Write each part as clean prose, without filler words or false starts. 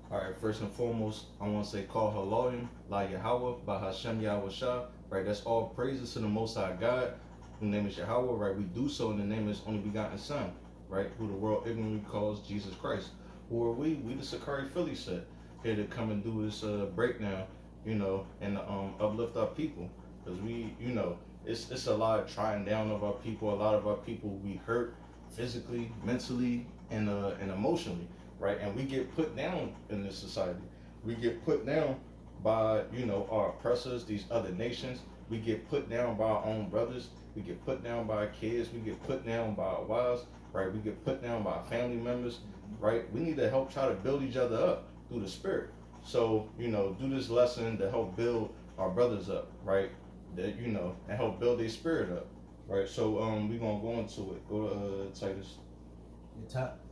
All right, first and foremost, I want to say call Halolim, La Yahweh, by Hashem Yahweh Shah, right? That's all praises to the Most High God, whose name is Yahweh, right? We do so in the name of His only begotten Son, right? Who the world ignorantly calls Jesus Christ. Who are we? We the Sakari Philly set, here to come and do this breakdown, and uplift our people. Because it's a lot of trying down of our people. A lot of our people we hurt physically, mentally, and emotionally, right? And we get put down in this society. We get put down by our oppressors, these other nations. We get put down by our own brothers. We get put down by our kids. We get put down by our wives, right? We get put down by our family members, right? We need to help try to build each other up through the spirit. So do this lesson to help build our brothers up, right? That and help build their spirit up, right? So we're gonna go into it. Go to Titus.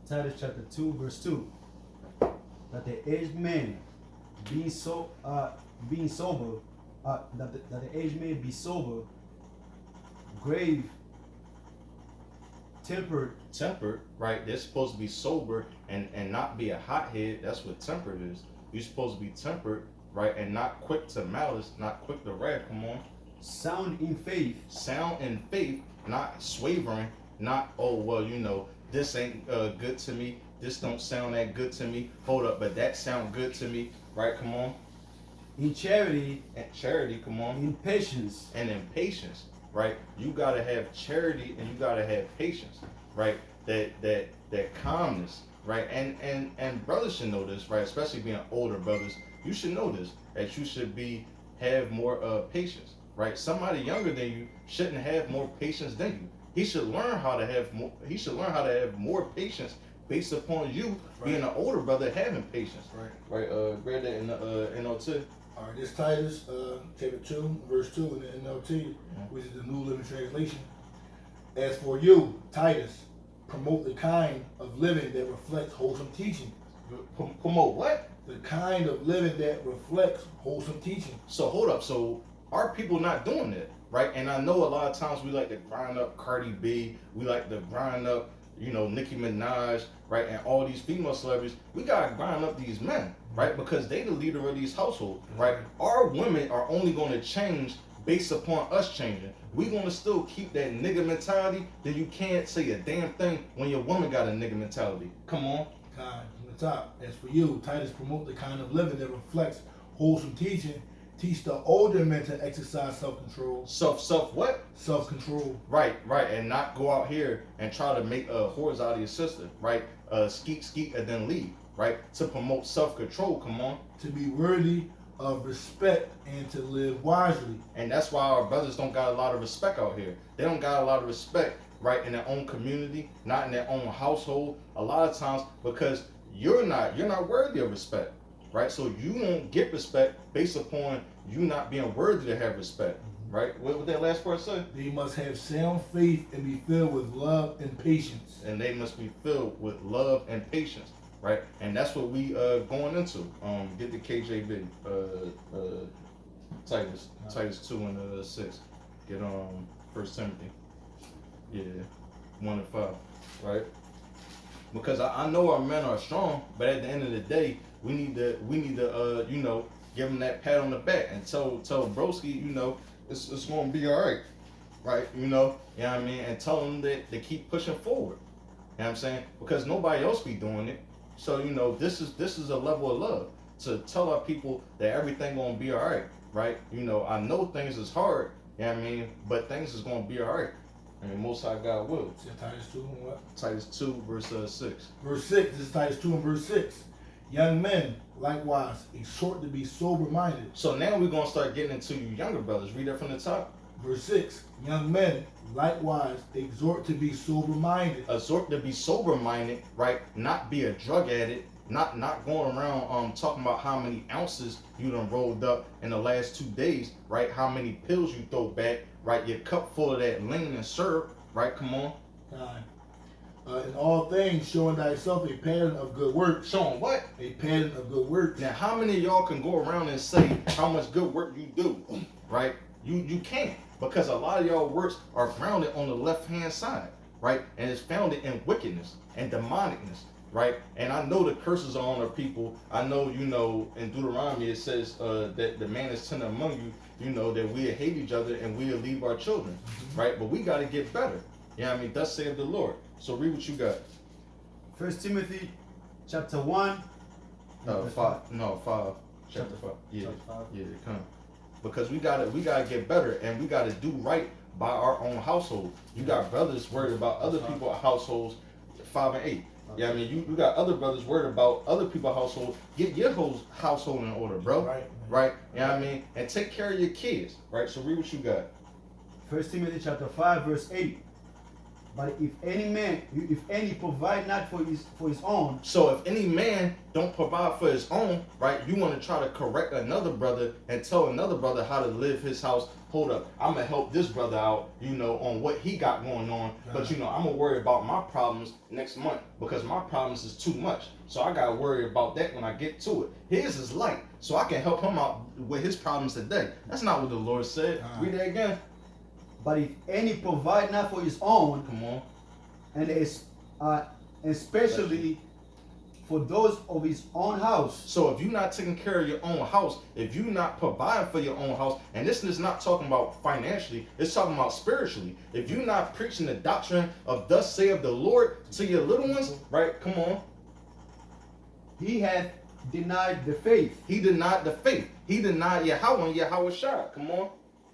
Titus chapter 2, verse 2. That the aged man being sober, that the aged man be sober, grave, Tempered, right? They're supposed to be sober and not be a hothead. That's what tempered is. You're supposed to be tempered, right? And not quick to malice, not quick to wrath. Come on. sound in faith. Sound in faith, not swavering, not, oh, well, this ain't good to me. This don't sound that good to me. Hold up, but that sound good to me, right? Come on. In charity. And charity, come on. In patience. And in patience, right? You gotta have charity and you gotta have patience, right? That calmness, right? And brothers should know this, right? Especially being older brothers, you should know this, that you should have more patience, right? Somebody younger than you shouldn't have more patience than you. He should learn how to have more. He should learn how to have more patience based upon you being an older brother having patience. Right. Read that in the NLT. All right, this Titus chapter 2, verse 2 in the NLT, which is the New Living Translation. As for you, Titus, promote the kind of living that reflects wholesome teaching. Promote what? The kind of living that reflects wholesome teaching. So hold up. So our people not doing that, right? And I know a lot of times we like to grind up Cardi B. We like to grind up, Nicki Minaj, right? And all these female celebrities. We gotta grind up these men, right? Because they the leader of these households, right? Our women are only going to change based upon us changing. We gonna still keep that nigga mentality. Then you can't say a damn thing when your woman got a nigga mentality. Come on. Kind from the top. As for you, Titus, promote the kind of living that reflects wholesome teaching. Teach the older men to exercise self-control. Self what? Self-control. Right, and not go out here and try to make whores out of your sister, right? Skeet, and then leave, right? To promote self-control, come on. To be worthy of respect and to live wisely. And that's why our brothers don't got a lot of respect out here. They don't got a lot of respect, right, in their own community, not in their own household. A lot of times because you're not worthy of respect. Right, so you won't get respect based upon you not being worthy to have respect. Right, what would that last part say? They must have sound faith and be filled with love and patience. And they must be filled with love and patience. Right, and that's what we going into. Get the KJV, Titus 2 and 6. Get 1 Timothy, 1 and 5. Right, because I know our men are strong, but at the end of the day, we need to give them that pat on the back and tell broski, it's gonna be all right, right? You know what I mean, and tell them that they keep pushing forward. You know what I'm saying? Because nobody else be doing it. So this is a level of love to tell our people that everything gonna be all right? I know things is hard. You know what I mean, but things is gonna be all right. I mean, Most High God will. Titus 2 and what? Titus 2 verse 6. Verse 6. This is Titus 2 and verse 6. Young men, likewise, exhort to be sober-minded. So now we're going to start getting into you younger brothers. Read that from the top. Verse 6. Young men, likewise, exhort to be sober-minded. Exhort to be sober-minded, right? Not be a drug addict. Not going around talking about how many ounces you done rolled up in the last 2 days, right? How many pills you throw back, right? Your cup full of that lean and syrup, right? Come on. In all things, showing thyself a pattern of good works. Showing what? A pattern of good works. Now, how many of y'all can go around and say how much good work you do, right? You can't, because a lot of y'all works are grounded on the left-hand side, right? And it's founded in wickedness and demonicness, right? And I know the curses are on our people. I know, you know, in Deuteronomy it says that the man is tender among you, you know, that we'll hate each other and we'll leave our children, right? But we got to get better. You know what I mean? Thus saith the Lord. So read what you got. 1 Timothy chapter 1. 5. Chapter 5. Yeah. Chapter 5. Yeah, come. Because we gotta get better, and we gotta do right by our own household. You got brothers worried about other people's households, 5 and 8. Yeah, I mean, you got other brothers worried about other people's household. Get your whole household in order, bro. Right. You know what I mean? And take care of your kids, right? So read what you got. 1 Timothy chapter 5 verse 8. But if any provide not for his own. So if any man don't provide for his own, right, you want to try to correct another brother and tell another brother how to live his house. Hold up, I'm gonna help this brother out, you know, on what he got going on. But you know, I'm gonna worry about my problems next month because my problems is too much. So I gotta worry about that when I get to it. His is light, so I can help him out with his problems today. That's not what the Lord said. Read that again. But if any provide not for his own, come on, and especially for those of his own house. So if you're not taking care of your own house, if you're not providing for your own house, and this is not talking about financially, it's talking about spiritually. If you're not preaching the doctrine of thus saith the Lord to your little ones, right? Come on. He hath denied the faith. He denied the faith. He denied Yahweh and Yahweh Shai. Come on.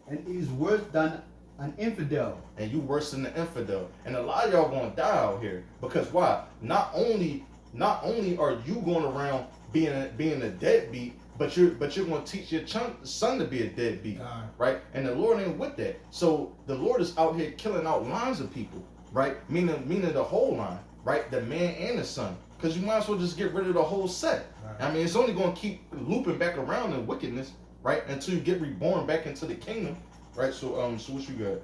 And is worse than an infidel. And you worse than the infidel. And a lot of y'all gonna die out here. Because why? Not only are you going around being a deadbeat, but you're going to teach your son to be a deadbeat, right? And the Lord ain't with that. So the Lord is out here killing out lines of people, right? Meaning the whole line, right? The man and the son. Because you might as well just get rid of the whole set. Right. I mean, it's only going to keep looping back around in wickedness, right? Until you get reborn back into the kingdom, right? So so what you got?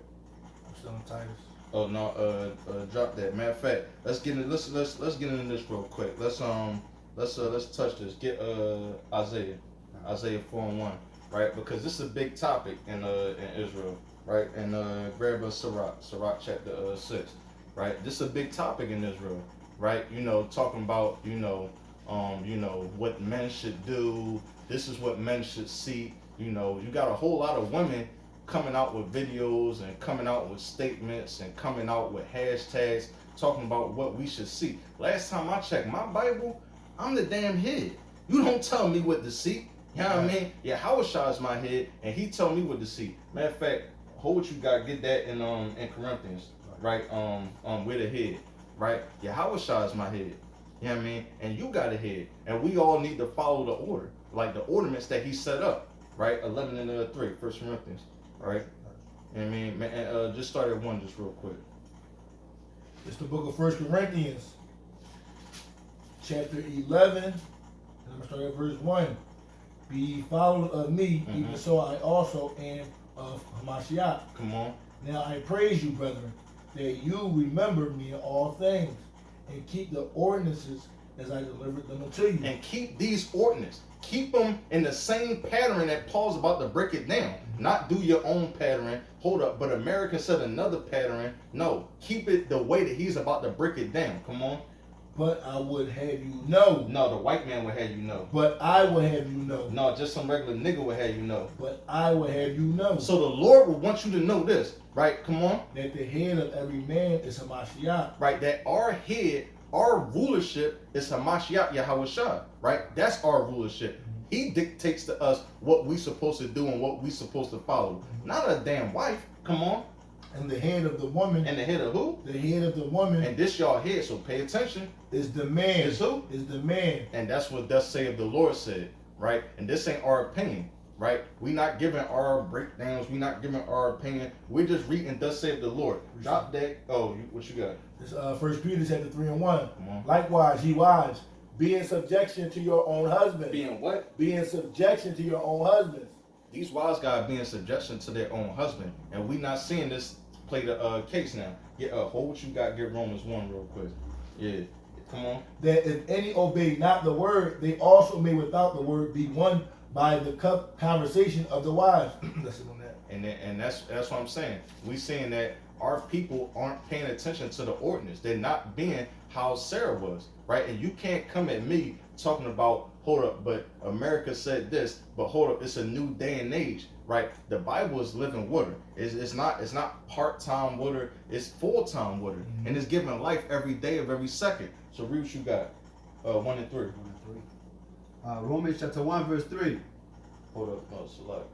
I'm still in Titus. Oh no, drop that. Matter of fact, let's get into let's get into this real quick. Let's touch this. Get Isaiah 4:1, right? Because this is a big topic in Israel, right? And grab a Sirach chapter 6, right? This is a big topic in Israel, right? You know, talking about you know what men should do. This is what men should seek. You know, you got a whole lot of women coming out with videos and coming out with statements and coming out with hashtags talking about what we should see. Last time I checked my Bible, I'm the damn head. You don't tell me what to see. You know what I mean? Yeah, Howard is my head, and he tell me what to see. Matter of fact, hold what you got, get that in Corinthians, right? With a head, right? Yeah, Howard is my head. You know what I mean? And you got a head, and we all need to follow the order, like the ornaments that he set up, right? 11 and 3, 1 Corinthians. All right, I mean, and just start at 1, just real quick. It's the book of 1 Corinthians, chapter 11, and I'm gonna start at verse 1. Be ye followers of me, even so I also am of Hamashiach. Come on. Now I praise you, brethren, that you remember me in all things, and keep the ordinances as I delivered them unto you. And keep these ordinances. Keep them in the same pattern that Paul's about to break it down. Not do your own pattern. Hold up, but America said another pattern. No, keep it the way that he's about to break it down. Come on. But I would have you know. No, the white man would have you know. But I would have you know. No, just some regular nigga would have you know. But I would have you know. So the Lord would want you to know this, right? Come on. That the head of every man is Hamashiach. Right, that our head, our rulership is Hamashiach Yahweh Shai, right? That's our rulership. He dictates to us what we supposed to do and what we supposed to follow. Not a damn wife. Come on. And the head of the woman. And the head of who? The head of the woman. And this y'all head, so pay attention. Is the man. Is who? Is the man. And that's what thus saith the Lord said, right? And this ain't our opinion, right? We not giving our breakdowns. We not giving our opinion. We're just reading thus saith the Lord. Drop that. Oh, what you got? It's 1 Peter chapter 3 and 1. Come on. Likewise, ye wives, be in subjection to your own husbands. Being what? Be in subjection to your own husbands. These wives gotta be in subjection to their own husband, and we not seeing this play the case now. Get hold what you got. Get Romans 1 real quick. Yeah, come on. That if any obey not the word, they also may without the word be won by the conversation of the wives. Listen on that. And that's what I'm saying. We seeing that our people aren't paying attention to the ordinance. They're not being how Sarah was, right? And you can't come at me talking about, hold up, but America said this, but hold up, it's a new day and age, right? The Bible is living water. It's not part-time water, it's full-time water. And it's giving life every day of every second. So read what you got. 1 and 3. 1 and 3. Romans chapter 1 verse 3. Hold up, no, select.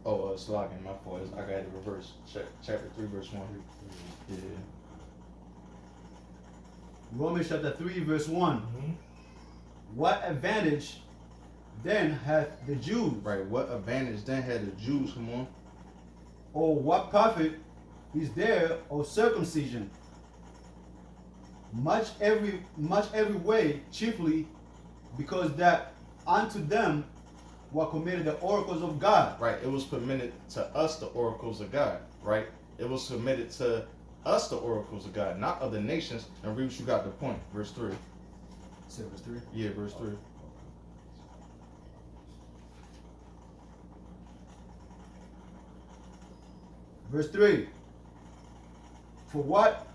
Oh, slogging, my fault. I got it reverse. Chapter 3, verse 1. Yeah. Romans chapter 3 verse 1. Mm-hmm. What advantage then hath the Jews? Right, what advantage then had the Jews? Come on. Or what profit is there of circumcision? Much every way, chiefly because that unto them were committed the oracles of God. Right, it was permitted to us the oracles of God, right? It was submitted to us the oracles of God, not other nations. And read what you got the point. Verse 3. Say verse 3? Yeah, verse 3. Verse 3. For what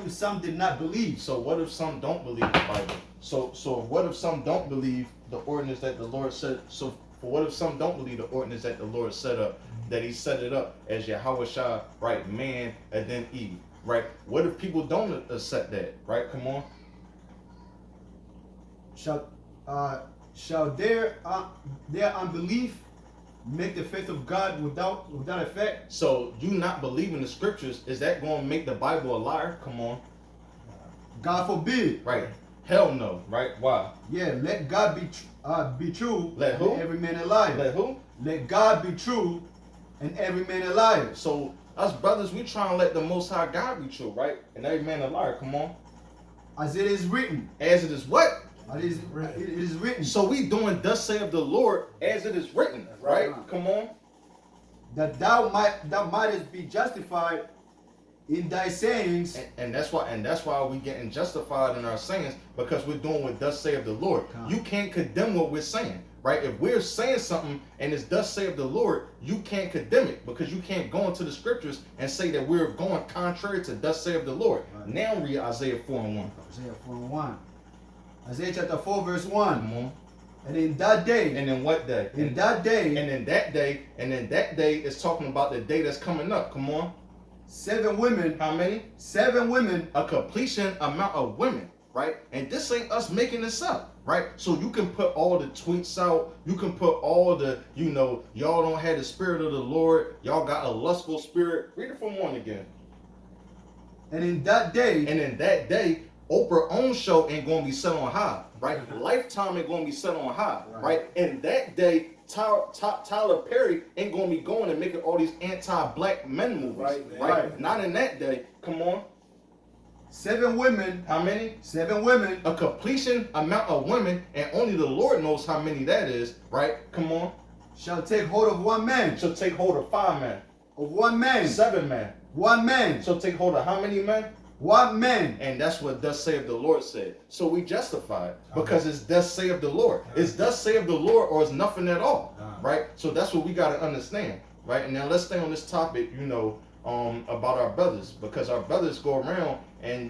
if some did not believe? So what if some don't believe the Bible? So what if some don't believe the ordinance that the Lord said? So for what if some don't believe the ordinance that the Lord set up, that He set it up as Yahweh Shah, right, man, and then Eve, right? What if people don't accept that, right? Come on. Shall their unbelief make the faith of God without effect? So you not believing the scriptures, is that going to make the Bible a liar? Come on. God forbid. Right. Hell no. Right? Why? Yeah, let God be true. Let who? And every man a liar. Let who? Let God be true and every man a liar. So us brothers, we trying to let the Most High God be true, right? And every man a liar. Come on. As it is written. As it is what? It is written. So we doing thus saith the Lord as it is written, right? Come on. That thou mightest be justified in thy sayings. And that's why we getting justified in our sayings, because we're doing what thus saith the Lord. You can't condemn what we're saying, right? If we're saying something and it's thus saith the Lord, you can't condemn it, because you can't go into the scriptures and say that we're going contrary to thus saith the Lord. Right. Now read Isaiah 4 and 1. Isaiah 4 and 1. Isaiah chapter 4 verse 1. Come on. And in that day. And in what day? In that day. And in that day. And in that day is talking about the day that's coming up. Come on. 7 women. How many? 7 women. A completion amount of women, right? And this ain't us making this up, right? So you can put all the tweets out. You can put all the, y'all don't have the spirit of the Lord. Y'all got a lustful spirit. Read it from 1 again. And in that day. And in that day, Oprah's own show ain't going to be set on high, right? Lifetime ain't going to be set on high, right? And that day, Tyler Perry ain't going to be going and making all these anti-black men movies, right? Not in that day. Come on. 7 women. How many? 7 women. A completion amount of women, and only the Lord knows how many that is, right? Come on. Shall take hold of 1 man. Shall take hold of 5 men. Of 1 man. 7 men. 1 man. Shall take hold of how many men? 1 man. And that's what thus saith the Lord said. So we justified because it's thus saith the Lord. It's thus saith the Lord, or it's nothing at all, right? So that's what we got to understand, right? And now let's stay on this topic, about our brothers, because our brothers go around and,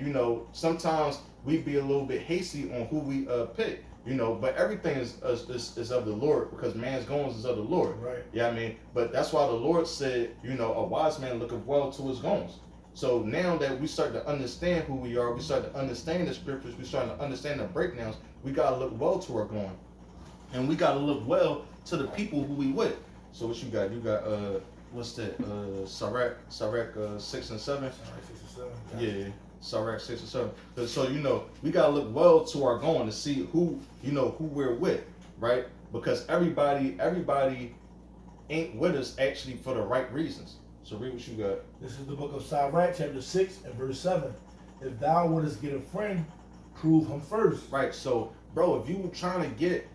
sometimes we be a little bit hasty on who we pick, but everything is of the Lord, because man's goings is of the Lord. Right. Yeah, I mean, but that's why the Lord said, a wise man looketh well to his goings. So now that we start to understand who we are, we start to understand the scriptures, we start to understand the breakdowns, we got to look well to our going. And we got to look well to the people who we with. So what you got? You got, what's that? Sirach 6 and 7? Yeah, Sirach 6 and 7. So, we got to look well to our going to see who we're with, right? Because everybody ain't with us actually for the right reasons. So read what you got. This is the book of Sirach, chapter 6 and verse 7. if thou wouldest get a friend, prove him first. Right. So, bro, if you trying to get,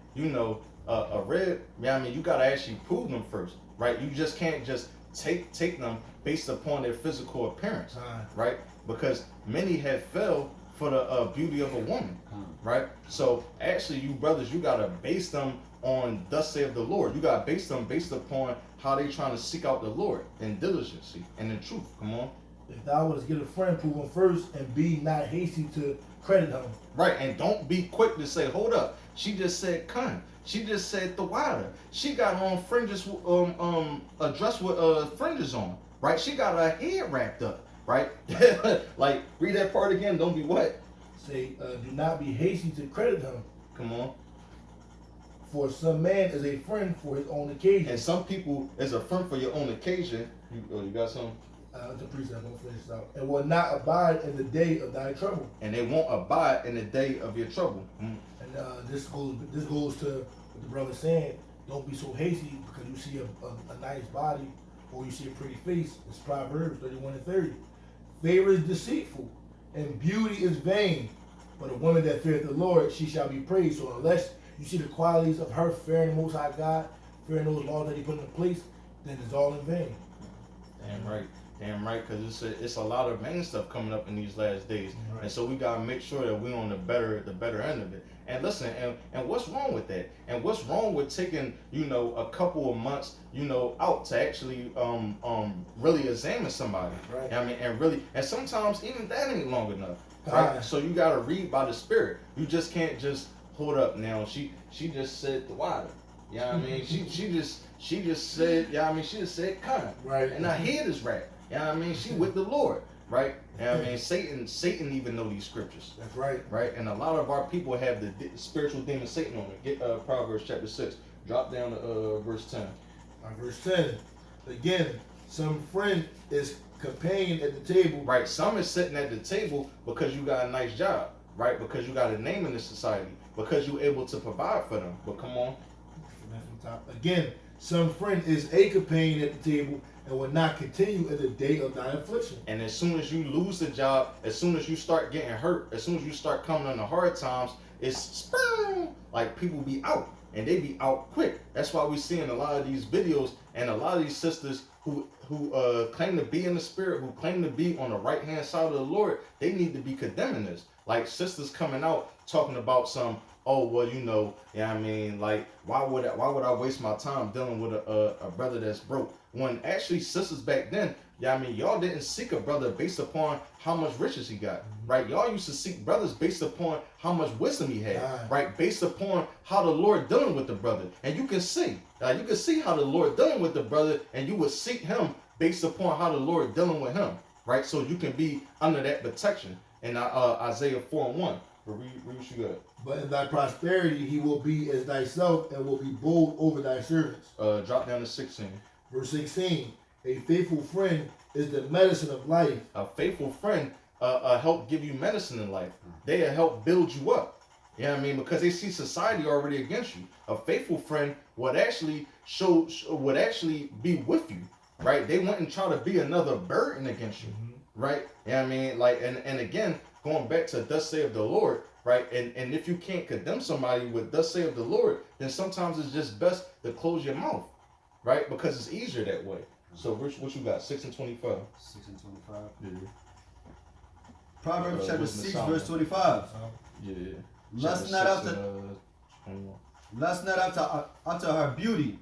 a rib, yeah, I mean, you gotta actually prove them first, right? You just can't just take them based upon their physical appearance, right? Because many have fell for the beauty of a woman, right? So actually, you brothers, you gotta base them on thus saith the Lord. You gotta base them based upon how they trying to seek out the Lord in diligence and in truth. Come on. If thou wouldest get a friend, prove him first, and be not hasty to credit him. Right, and don't be quick to say, hold up. She just said cunt. She just said the water. She got on fringes, a dress with fringes on. Right, she got her hair wrapped up. Right, like read that part again. Don't be what? Say, do not be hasty to credit him. Come on. For some man is a friend for his own occasion. And some people is a friend for your own occasion. You got some? The precept, I'm gonna finish this out. And will not abide in the day of thy trouble. And they won't abide in the day of your trouble. And this goes to what the brother saying. Don't be so hasty because you see a nice body or you see a pretty face. It's Proverbs 31 and 30. Favor is deceitful and beauty is vain, but a woman that feareth the Lord, she shall be praised. So unless you see the qualities of her fearing the Most High God, fearing those laws that He put in place, then it's all in vain. Damn right, because it's a lot of vain stuff coming up in these last days, right. And so we gotta make sure that we're on the better end of it. And listen, and what's wrong with that? And what's wrong with taking a couple of months out to actually really examine somebody? Right. I mean, and sometimes even that ain't long enough, right? So you gotta read by the Spirit. You just can't just hold up now. She just said the water. You know what I mean? she just said, she just said cunt. Right. And her head is wrapped. You know what I mean? She with the Lord, right? You know what I mean? Satan even know these scriptures. That's right. Right? And a lot of our people have the spiritual demon Satan on it. Get Proverbs chapter 6. Drop down to verse 10. Verse 10. Again, some friend is companion at the table. Right. Some is sitting at the table because you got a nice job. Right? Because you got a name in this society. Because you're able to provide for them. But come on. Again, some friend is a companion at the table and will not continue in the day of thy affliction. And as soon as you lose the job, as soon as you start getting hurt, as soon as you start coming on the hard times, it's spring, like people be out and they be out quick. That's why we seeing a lot of these videos and a lot of these sisters who claim to be in the spirit, who claim to be on the right hand side of the Lord, they need to be condemning this. Like sisters coming out talking about some, oh well, I mean, like why would I waste my time dealing with a brother that's broke? When actually sisters back then, y'all didn't seek a brother based upon how much riches he got, right? Y'all used to seek brothers based upon how much wisdom he had, right? Based upon how the Lord dealing with the brother, and you can see how the Lord dealing with the brother, and you would seek him based upon how the Lord dealing with him, right? So you can be under that protection. In Isaiah 4:1. Read what you got. But in thy prosperity he will be as thyself and will be bold over thy servants. Drop down to 16. Verse 16. A faithful friend is the medicine of life. A faithful friend help give you medicine in life. They help build you up. You know what I mean? Because they see society already against you. A faithful friend would actually be with you, right? They wouldn't try to be another burden against you, right? You know what I mean? Like, and again, going back to thus saith the Lord, right? And if you can't condemn somebody with thus saith the Lord, then sometimes it's just best to close your mouth, right? Because it's easier that way. So, Rich, what you got? 6 and 25. 6 and 25. Yeah. Proverbs chapter 6, verse 25. Yeah. Lust not after her beauty.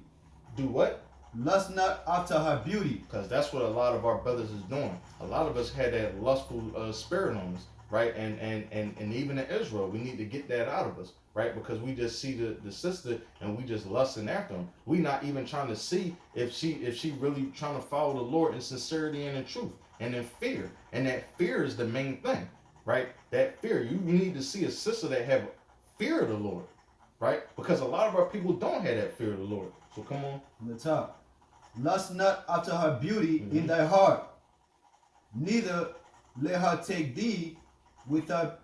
Do what? Lust not after her beauty. Because that's what a lot of our brothers is doing. A lot of us had that lustful spirit on us, right? And even in Israel, we need to get that out of us, right? Because we just see the sister and we just lusting after them. We not even trying to see if she really trying to follow the Lord in sincerity and in truth and in fear. And that fear is the main thing, right? That fear. You need to see a sister that have fear of the Lord, right? Because a lot of our people don't have that fear of the Lord. So come on. On the top. Lust not after her beauty in thy heart, neither let her take thee with her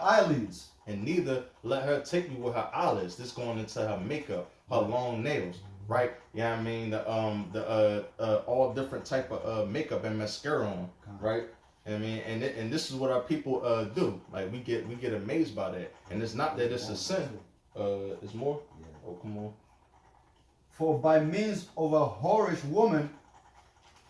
eyelids. And neither let her take you with her eyelids. This going into her makeup, her long nails, right? Yeah, I mean the all different type of makeup and mascara on, right? I mean, and this is what our people do. Like we get amazed by that, and it's not that it's a sin. It's more. Yeah. Oh, come on. For by means of a whorish woman,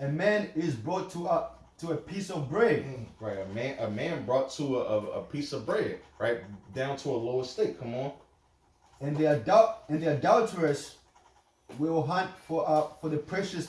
a man is brought to a piece of bread. Right, a man brought to a piece of bread, right, down to a lower state. Come on. And the adulteress will hunt for the precious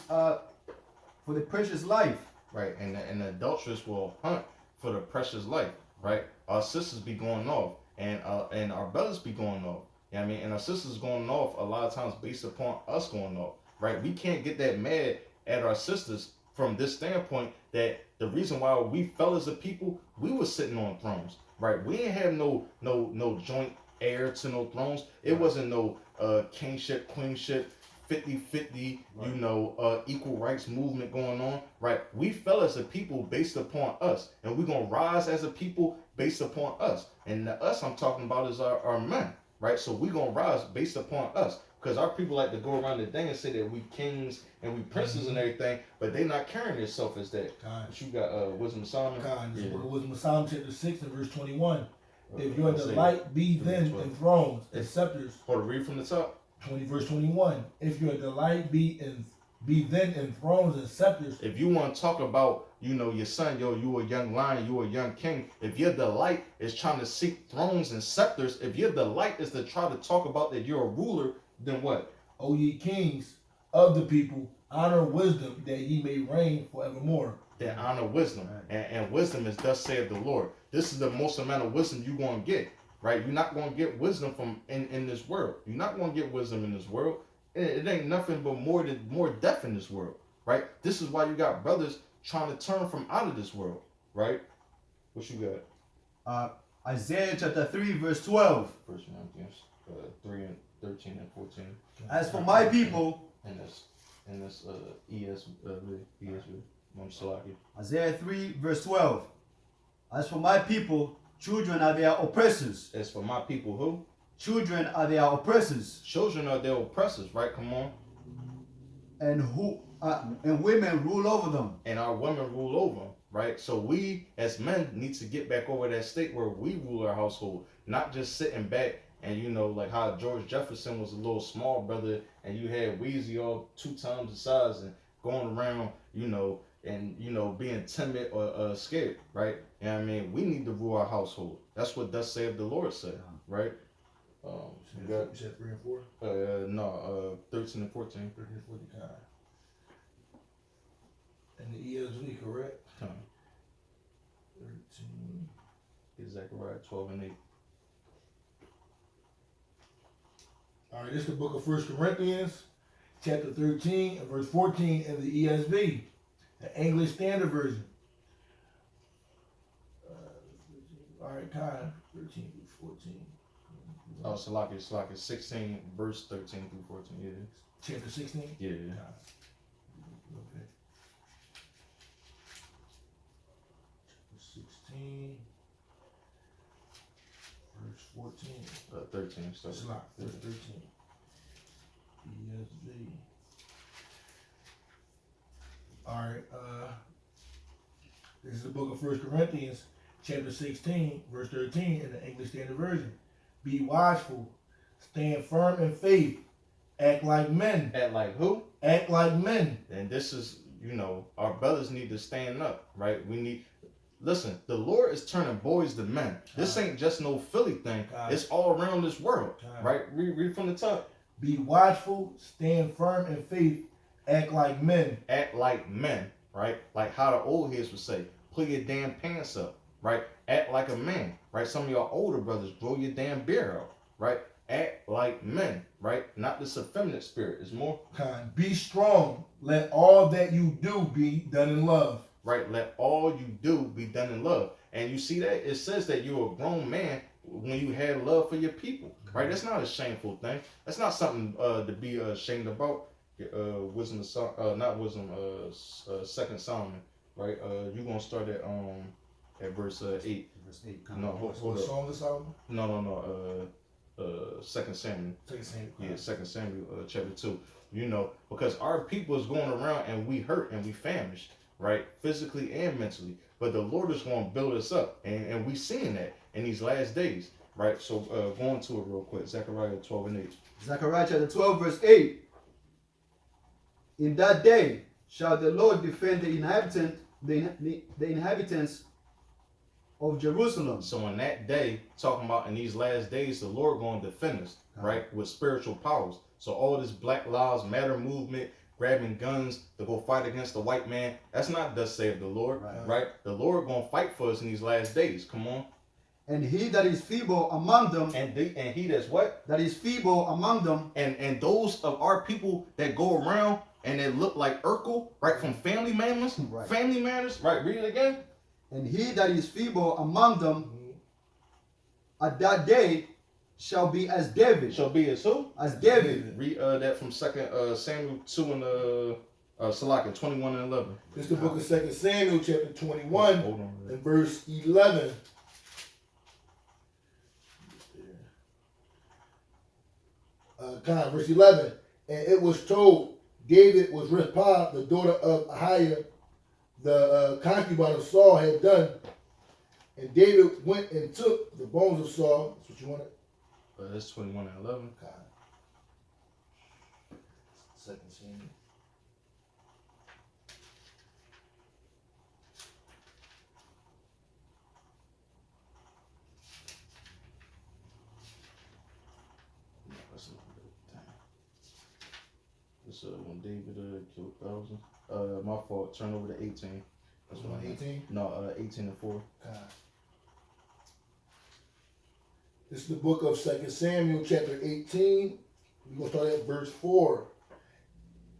life. Right, and the adulteress will hunt for the precious life. Right, our sisters be going off, and our brothers be going off. You know what I mean, and our sisters going off a lot of times based upon us going off. Right, we can't get that mad at our sisters from this standpoint that the reason why we fell as a people, we were sitting on thrones. Right, we ain't have no joint heir to no thrones. It wasn't no kingship, queenship, 50-50, equal rights movement going on, right? We fell as a people based upon us, and we're gonna rise as a people based upon us. And the us I'm talking about is our men, right? So we're gonna rise based upon us. Because our people like to go around the thing and say that we kings and we princes and everything, but they not carrying themselves as that. But you got Wisdom of Solomon. This book of Wisdom of Solomon, chapter 6 and verse 21. If your delight be then in thrones and scepters. Hold to read from the top. Verse 21. If your delight be then in thrones and scepters. If you want to talk about, your son, you a young lion, you a young king. If your delight is trying to seek thrones and scepters, if your delight is to try to talk about that you're a ruler, then what? O ye kings of the people, honor wisdom that ye may reign forevermore. That honor wisdom. And wisdom is thus saith the Lord. This is the most amount of wisdom you're going to get. Right? You're not going to get wisdom from in this world. You're not going to get wisdom in this world. It ain't nothing but more death in this world. Right? This is why you got brothers trying to turn from out of this world. Right? What you got? Isaiah chapter 3 verse 12. First Corinthians 3 and 13 and 14. As for my people. And this ESV. Isaiah 3 verse 12. As for my people, children are their oppressors. As for my people, who? Children are their oppressors. Children are their oppressors, right? Come on. And women rule over them. And our women rule over them, right? So we, as men, need to get back over that state where we rule our household, not just sitting back and like how George Jefferson was a little small brother, and you had Weezy all 2 times the size and going around, and being timid or scared, right? You know what I mean? We need to rule our household. That's what thus saith the Lord said, right? You said 3 and 4? No, 13 and 14. 13 and 14, God. And the ESV, correct? 13. Zechariah 12 and 8. All right, this is the book of 1 Corinthians, chapter 13 and verse 14 in the ESV, the English Standard Version. All right, kind 13 through 14. Oh, Salaki 16, verse 13 through 14. Yeah. Chapter 16? Yeah. Okay. Chapter 16, verse 14. 13. Start. Verse 13. ESV. All right. This is the book of 1 Corinthians, chapter 16, verse 13 in the English Standard Version. Be watchful, stand firm in faith, act like men. Act like who? Act like men. And this is, our brothers need to stand up, right? Listen, the Lord is turning boys to men. This ain't just no Philly thing. It's all around this world, right? Read from the top. Be watchful, stand firm in faith, act like men. Act like men, right? Like how the old heads would say, pull your damn pants up, right? Act like a man, right? Some of y'all older brothers, grow your damn beard out, right? Act like men, right? Not this effeminate spirit. It's more. Be strong. Let all that you do be done in love. Right? Let all you do be done in love. And you see that? It says that you're a grown man when you have love for your people, right? That's not a shameful thing. That's not something to be ashamed about. Second Solomon, right? You're going to start at verse 8. Verse 8. No, hold up. Song of Solomon? No. Second Samuel. Yeah, Second Samuel chapter 2. Because our people is going around and we hurt and we famished, right? Physically and mentally. But the Lord is going to build us up. And we seeing that in these last days, right? So going to it real quick. Zechariah 12 and 8. Zechariah chapter 12 verse 8. In that day shall the Lord defend the inhabitants of Jerusalem. So in that day, talking about in these last days, the Lord going to defend us, right? With spiritual powers. So all this Black Lives Matter movement, grabbing guns to go fight against the white man, that's not thus saith the Lord, right? The Lord going to fight for us in these last days. Come on. And he that is feeble among them, and he that's what? That is feeble among them. And those of our people that go around and they look like Urkel, right? From Family Matters, right. Family Matters, right? Read it again. And he that is feeble among them at that day shall be as David. Shall be as who? As David. Read that from 2 Samuel 2 and Salaka 21 and 11. This is the book of 2 Samuel chapter 21 and verse 11. Verse 11. And it was told David was Rizpah, the daughter of Ahiah, the concubine of Saul, had done. And David went and took the bones of Saul. That's what you wanted? That's 21 and 11. God. 2 Samuel. This when David killed 1,000. My fault. Turn over to 18. That's what 18? No, 18 and 4. God. This is the book of 2 Samuel chapter 18. We're going to start at verse 4.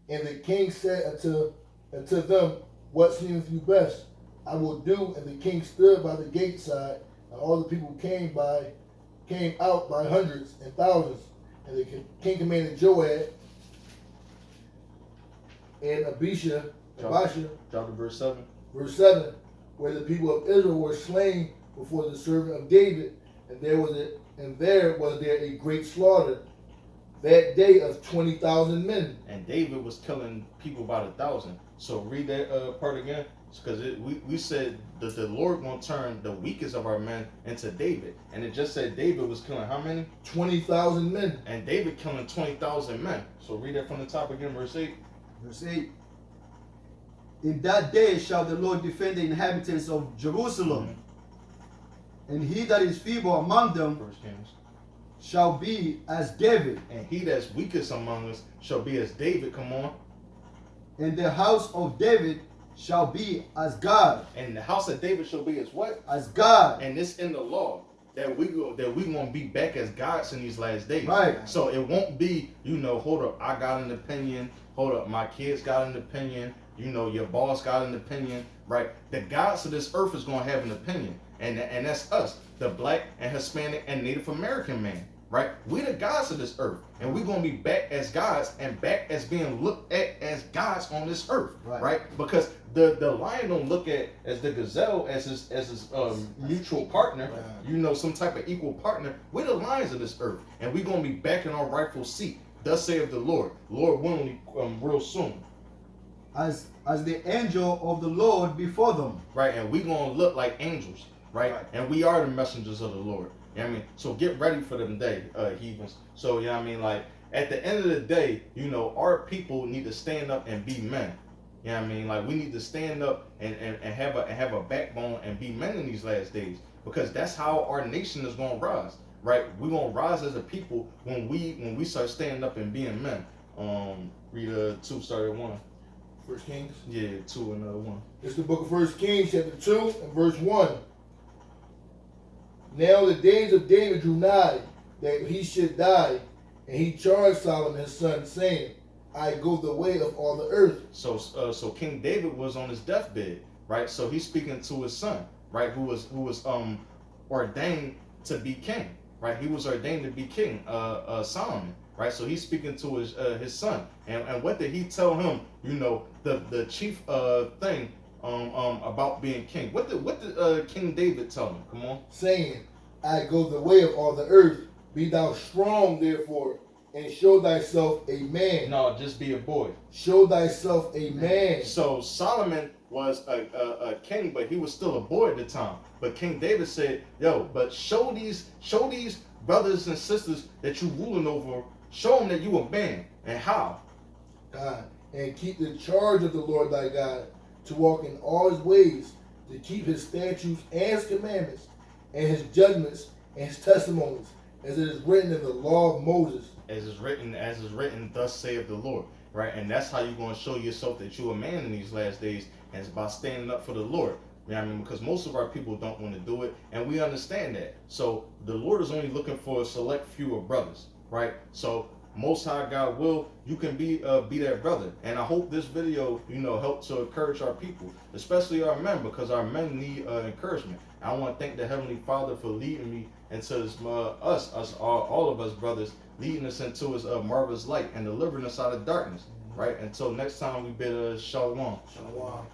And the king said unto them, what seemeth you best? I will do. And the king stood by the gate side, and all the people came out by hundreds and thousands. And the king commanded Joab and Abishai. Drop to verse 7. Verse 7, where the people of Israel were slain before the servant of David, and there was a great slaughter that day of 20,000 men. And David was killing people by 1,000. So read that part again, because we said that the Lord going to turn the weakest of our men into David, and it just said David was killing how many? 20,000 men. And David killing 20,000 men. So read that from the top again, verse 8. Verse 8. In that day shall the Lord defend the inhabitants of Jerusalem, and he that is feeble among them shall be as David. And he that's weakest among us shall be as David. Come on. And the house of David shall be as God. And the house of David shall be as what? As God. And this in the law that we gonna be back as gods in these last days. Right. So it won't be, hold up, I got an opinion. Hold up, my kids got an opinion. Your boss got an opinion, right? The gods of this earth is going to have an opinion. And that's us, the Black and Hispanic and Native American man, right? We the gods of this earth. And we're going to be back as gods and back as being looked at as gods on this earth, right? Because the lion don't look at as the gazelle as his mutual partner, some type of equal partner. We're the lions of this earth. And we're going to be back in our rightful seat. Thus saith the Lord willing, real soon. As the angel of the Lord before them. Right, and we're going to look like angels, right? And we are the messengers of the Lord. You know what I mean? So get ready for them day, heathens. So, like, at the end of the day, our people need to stand up and be men. You know what I mean? Like, we need to stand up and have a backbone and be men in these last days. Because that's how our nation is going to rise, right? We're going to rise as a people when we start standing up and being men. Read 2, start at 1. 1 Kings? Yeah, 2 and 1. It's the book of 1 Kings, chapter 2 and verse 1. Now the days of David drew nigh, that he should die, and he charged Solomon his son, saying, I go the way of all the earth. So King David was on his deathbed, right? So he's speaking to his son, right? Who was ordained to be king, right? He was ordained to be king, Solomon. Right, so he's speaking to his son, and what did he tell him? The chief thing about being king. What did King David tell him? Come on, saying, I go the way of all the earth. Be thou strong, therefore, and show thyself a man. No, just be a boy. Show thyself a man. So Solomon was a king, but he was still a boy at the time. But King David said, "Yo, but show these brothers and sisters that you ruling over. Show them that you a man, and how." God, and keep the charge of the Lord thy God, to walk in all his ways, to keep his statutes and his commandments, and his judgments and his testimonies, as it is written in the law of Moses. As is written, thus saith the Lord. Right, and that's how you're going to show yourself that you're a man in these last days, and it's by standing up for the Lord. You know what I mean? Because most of our people don't want to do it, and we understand that. So the Lord is only looking for a select few of brothers, right? So Most High God will, you can be that brother. And I hope this video, helped to encourage our people, especially our men, because our men need encouragement. I want to thank the Heavenly Father for leading me into this, all of us brothers, leading us into his marvelous light and delivering us out of darkness. Right? Until next time, we bid Shalom. Shalom.